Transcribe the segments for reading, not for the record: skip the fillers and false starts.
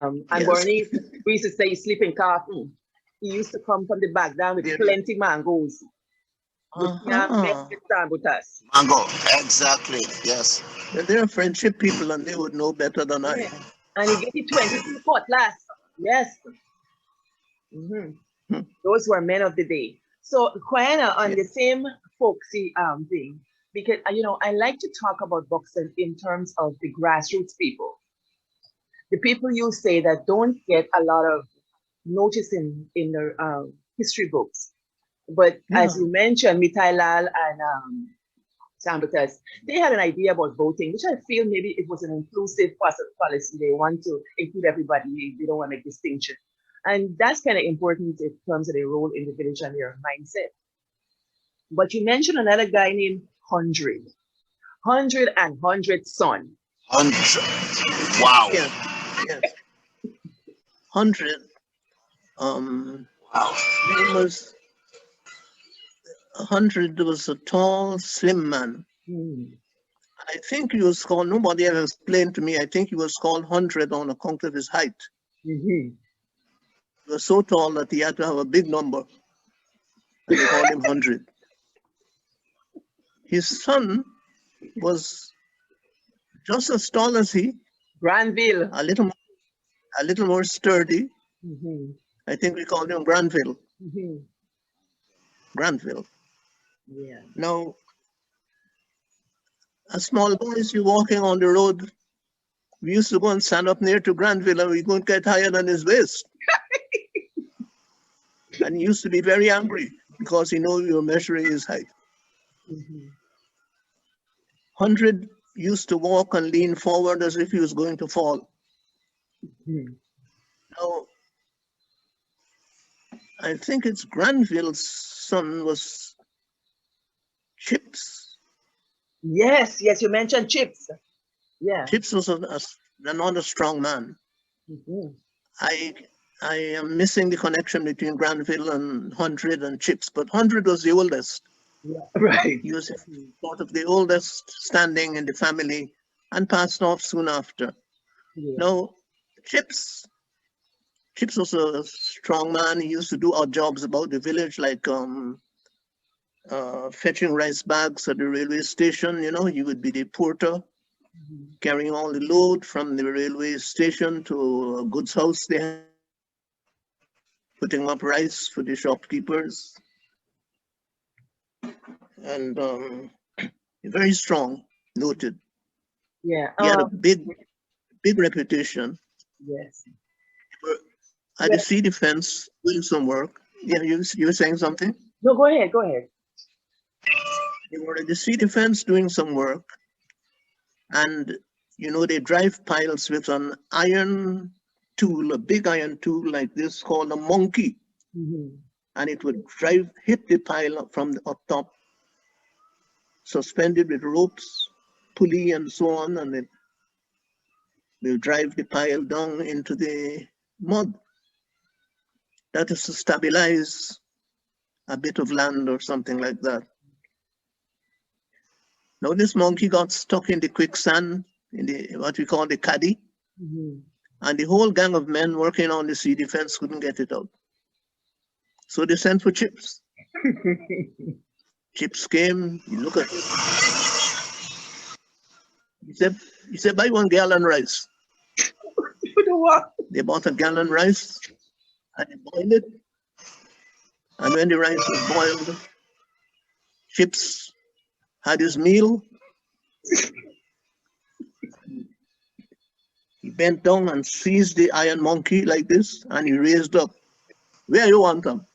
And Yes. Bernice, we used to say, sleep in carton. He used to come from the back down with Really? plenty mangoes. You can't mess Uh-huh. with Brutus. Mango. Exactly. Yes. Well, they're friendship people and they would know better than I. Yeah. And he get it 22 cutlass. Yes. Hmm. Hmm. Those were men of the day. So Kwayana on Yeah. the same folksy thing, because I like to talk about boxing in terms of the grassroots people, the people you say that don't get a lot of notice in the history books. But as Yeah. you mentioned, Mitai Lal and Sambutas, they had an idea about voting, which I feel maybe it was an inclusive policy. They want to include everybody. They don't want to make distinction. And that's kind of important in terms of their role in the village and their mindset. But you mentioned another guy named Hundred. Hundred and Hundred Son. 100. Wow. Yes. Yes. 100. Um, Wow. name was 100 was a tall, slim man. Hmm. I think he was called, nobody ever explained to me, I think he was called 100 on account of his height. Mm-hmm. He was so tall that he had to have a big number, and they called him 100. His son was just as tall as he, Granville. a little more sturdy. Mm-hmm. I think we called him Granville. Mm-hmm. Granville. Yeah. Now, as small boys, you walking on the road, we used to go and stand up near to Granville and we couldn't get higher than his waist. And he used to be very angry because he knew we were measuring his height. Mm-hmm. 100 used to walk and lean forward as if he was going to fall. Mm-hmm. Now, I think it's Granville's son was Chips. Yes, yes, you mentioned Chips. Yeah. Chips was not a strong man. Mm-hmm. I I am missing the connection between Granville and 100 and Chips, but 100 was the oldest. Yeah. Right. He was sort of the oldest standing in the family and passed off soon after. Yeah. Now, Chips, Chips was a strong man. He used to do odd jobs about the village, like fetching rice bags at the railway station. You know, he would be the porter, Mm-hmm. carrying all the load from the railway station to a goods house they had, putting up rice for the shopkeepers, and very strong, noted. Yeah. He had a big reputation. Yes. At the Yes. sea defense doing some work. Yeah, you were saying something? No, go ahead. Go ahead. They were at the sea defense doing some work, and they drive piles with an iron tool, a big iron tool like this called a monkey, Mm-hmm. and it would hit the pile from the up top, suspended with ropes, pulley, and so on, and it will drive the pile down into the mud. That is to stabilize a bit of land or something like that. Now this monkey got stuck in the quicksand, in the what we call the caddy, Mm-hmm. and the whole gang of men working on the sea defense couldn't get it out. So they sent for Chips. Chips came, he looked at it. He said, buy 1 gallon rice. You know what? They bought a gallon rice and they boiled it. And when the rice was boiled, Chips had his meal. He bent down and seized the iron monkey like this, and he raised up. Where you want him?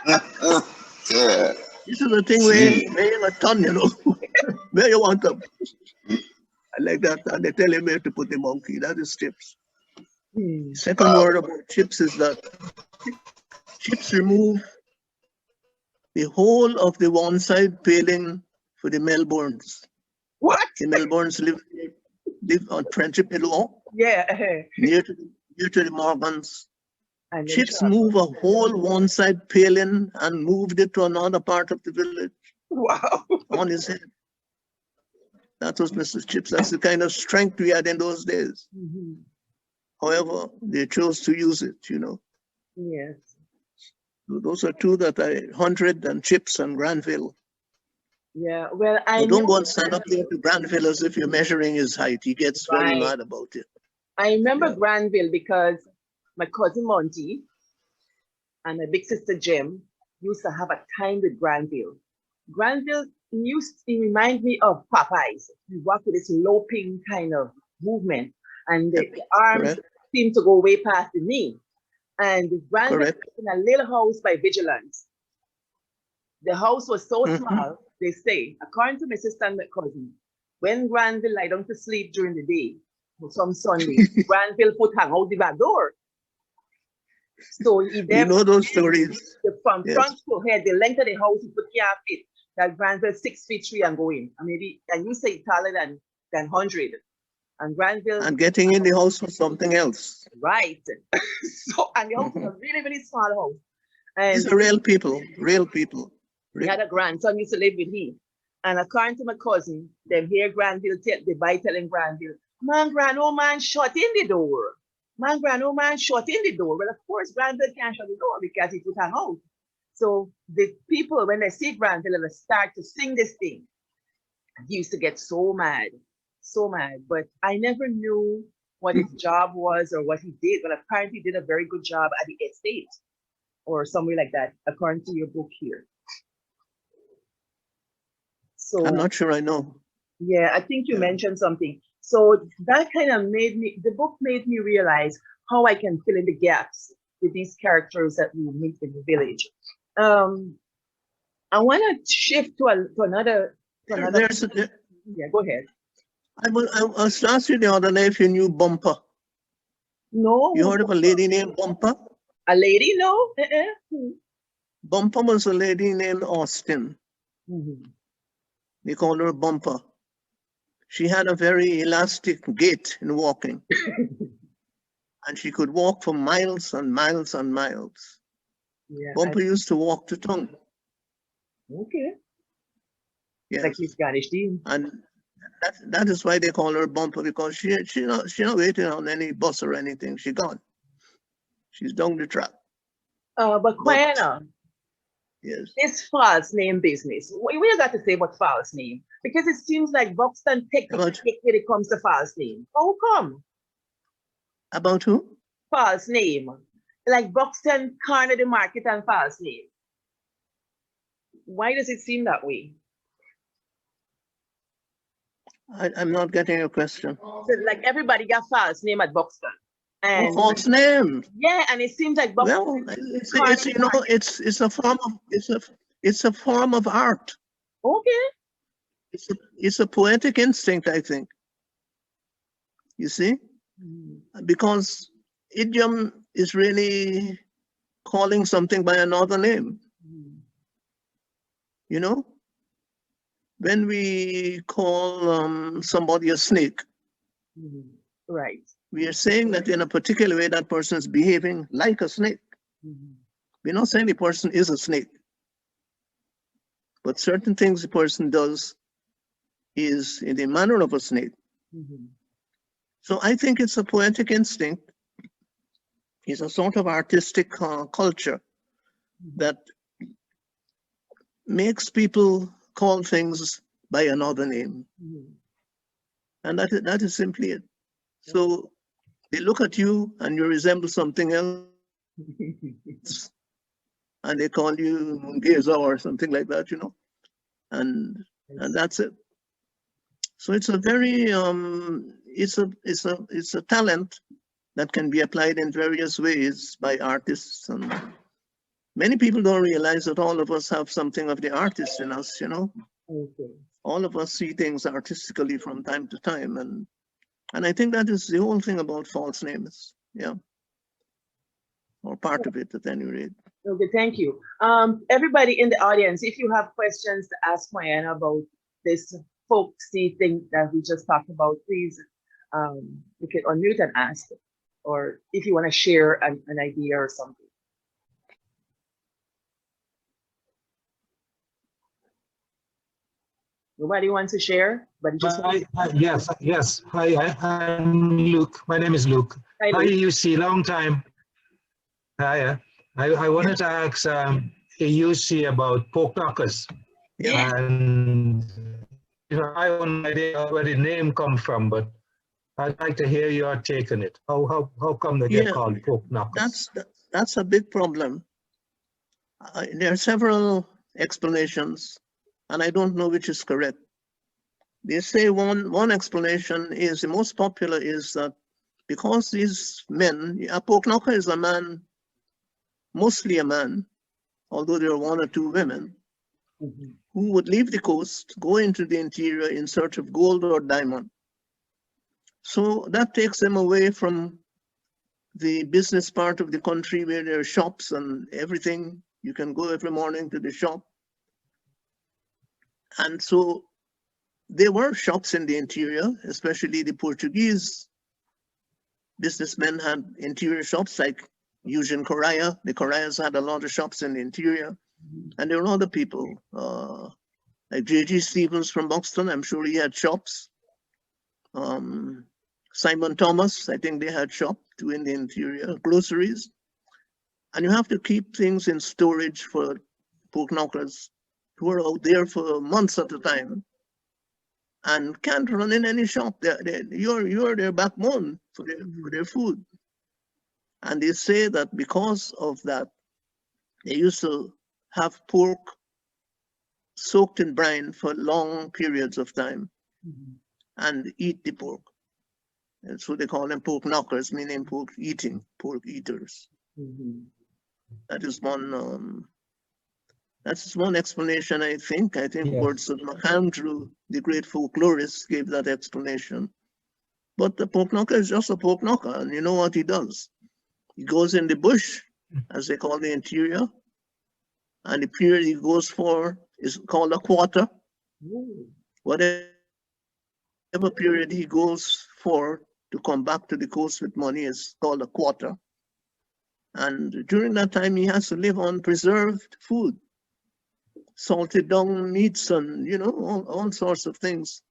Yeah. This is a thing weighing a ton, Where you want him? I like that. And they tell him where to put the monkey. That is Chips. Hmm. Second word about Chips is that Chips remove the whole of the one side paling for the Melbournes. What? The Melbournes live on Friendship Law, Yeah. near to the Morgans. And then Chips move a whole one side paling and moved it to another part of the village wow. on his head. That was Mr. Chips. That's the kind of strength we had in those days. Mm-hmm. However, they chose to use it, you know. Yes. So those are two that 100 and Chips and Granville. Yeah. Well, I But don't know. go and stand up there to Granville as if you're measuring his height. He gets very Right. mad about it. I remember Yeah. Granville because my cousin Monty and my big sister Jim used to have a time with Granville. Granville used to remind me of Popeyes. He walked with this loping kind of movement, and the arms Correct. seemed to go way past the knee. And Granville Correct. was in a little house by Vigilance. The house was so Mhm. small, they say, according to my sister and my cousin, when Granville lie down to sleep during the day, some Sunday, Granville put hang out the back door. So he You then know those stories. from Yes. front to head, the length of the house, he put can't fit. That Granville 6'3" and going. And maybe, and you say taller than 100. And Granville, And getting in the house was something else. right. So, and the house was a really, really small house. And These are real people, real people. he had a grandson used to live with him. And according to my cousin, them hear Granville the boy telling Granville, man, old man shut in the door. Man, old man shut in the door. Well, of course, Granville can't shut the door because he put hang out. So the people, when they see Granville, they start to sing this thing. He used to get so mad. But I never knew what his job was or what he did. But apparently he did a very good job at the estate or somewhere like that, according to your book here. So I'm not sure I know. yeah, I think you Yeah. mentioned something. So that kind of the book made me realize how I can fill in the gaps with these characters that we meet in the village. I want to shift to another. Yeah, go ahead. I was asked you the other day if you knew Bumper. No. You heard of a lady named Bumper? A lady? No. Hmm. Bumper was a lady named Austin. Mhm. They called her Bumper. She had a very elastic gait in walking. And she could walk for miles and miles and miles. Yeah. Bumper used to walk to tongue. Okay. Yes. Like Miss Garnish Dean. And that is why they call her Bumper, because she not waiting on any bus or anything. She gone. She's down the track. But Kwayana, Yes. this false name business. What you got to say about false name? Because it seems like Buxton take the cake when it comes to false name. How come? About who? False name. Like Buxton corner the market and false name. Why does it seem that way? I'm not getting your question. So like everybody got false name at Buxton. And false name. Yeah, and it seems like Buxton. Well, it's you know, it's a form of it's a form of art. Okay. It's a poetic instinct, I think. You see? Because idiom is really calling something by another name. You know? When we call somebody a snake, right, we are saying that in a particular way that person is behaving like a snake. We're not saying the person is a snake, but certain things the person does is in the manner of a snake. So I think it's a poetic instinct. It's a sort of artistic culture that makes people call things by another name. And that is simply it. So they look at you and you resemble something else and they call you Mungeza or something like that, you know, and that's it. So it's a very it's a talent that can be applied in various ways by artists, and many people don't realize that all of us have something of the artist in us, you know. Okay. All of us see things artistically from time to time, and I think that is the whole thing about false names, yeah, or part of it at any rate. Okay, thank you. Everybody in the audience, if you have questions to ask Kwayana about this folksy thing that we just talked about, please, you can unmute and ask, or if you want to share an idea or something. Nobody wants to share, but just yes. Hi, I'm Luke. My name is Luke. Hi, Hi, Louis. Eusi, long time. Hi. I wanted to ask Eusi about porknockers. Yeah. And I have no idea where the name comes from, but I'd like to hear your take on it. How come they get Yeah. called porknockers? That's a big problem. There are several explanations, and I don't know which is correct. They say one explanation is, the most popular, is that because these men, a porknocker is a man, mostly a man, although there are one or two women, who would leave the coast, go into the interior in search of gold or diamond. So that takes them away from the business part of the country where there are shops and everything. You can go every morning to the shop. And so there were shops in the interior, especially the Portuguese businessmen had interior shops like Eusi Kwayana. The Correas had a lot of shops in the interior. And there were other people, like J.G. Stevens from Buxton. I'm sure he had shops. Simon Thomas, I think they had shop too in the interior, groceries. And you have to keep things in storage for porknockers who are out there for months at a time and can't run in any shop. You're their backbone for their food. And they say that because of that, they used to have pork soaked in brine for long periods of time and eat the pork. And so they call them pork knockers, meaning pork eaters. That is one. That's one explanation, I think. I think words of MacAndrew, the great folklorist, gave that explanation. But the pork knocker is just a pork knocker, and you know what he does? He goes in the bush, as they call the interior, and the period he goes for is called a quarter. Whatever period he goes for to come back to the coast with money is called a quarter. And during that time, he has to live on preserved food, salted down meats and, all sorts of things.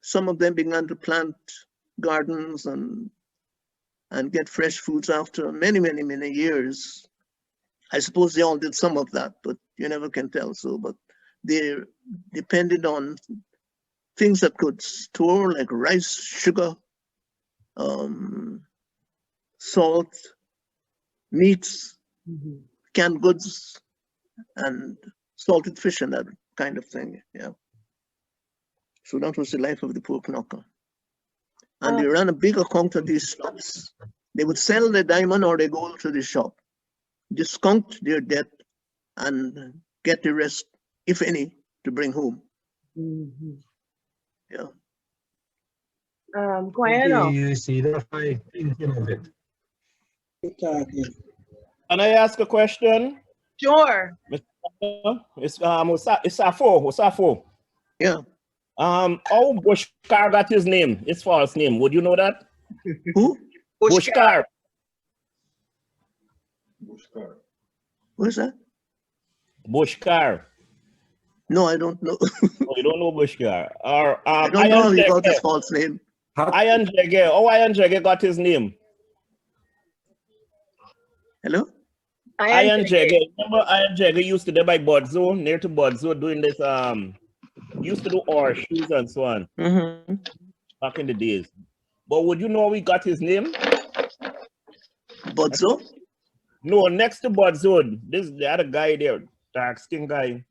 Some of them began to plant gardens and get fresh foods after many, many, many years. I suppose they all did some of that, but you never can tell. So, but they depended on things that could store, like rice, sugar, salt, meats, canned goods, and salted fish and that kind of thing. Yeah. So that was the life of the pork knocker. And they ran a big account of these shops. They would sell the diamond or they go to the shop, discount their debt, and get the rest, if any, to bring home. Yeah. Kwayana. You see, that's my thinking of it. Can I ask a question? Sure. It's Osafo. Yeah. How Bushkar got his name, his false name? Would you know that? Who? Bushkar. What is that? Bushkar. No, I don't know. Oh, you don't know Bushkar. Or I don't know how he got his false name. Iron Jeggeh. Oh, Iron Jeggeh got his name. Hello? Iron Jeggeh. Remember Iron Jeggeh used to live by Bodzo, near to Bodzo, doing this, used to do horseshoes and so on. Back in the days. But would you know how he got his name? Bodzo? No, next to Bodzo, the other guy there, dark skin guy.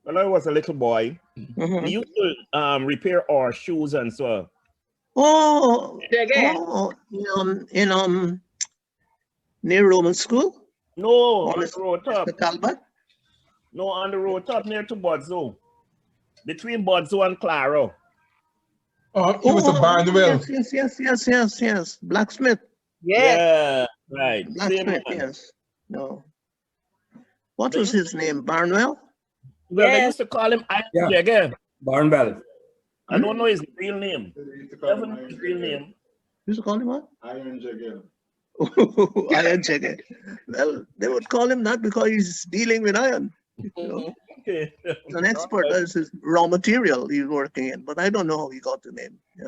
When I was a little boy, he used to repair horseshoes and so on. Oh, Jeggeh. in near Roman school? No, on the road top. Talbot? No, on the road top near to Bodzo. Between Bodzo and Claro. Oh, he was a Barnwell. Yes. Blacksmith. Yes. Yeah, right. Blacksmith, yes. No. What was his name? Barnwell? Well, they used to call him Iron Jeggeh. Barnwell. I don't know his real name. Never know his real name. Used to call him what? Iron Jeggeh. Iron Jeggeh. Well, they would call him that because he's dealing with iron. Okay. He's an expert. That's his raw material he's working in, but I don't know how he got the name. Yeah.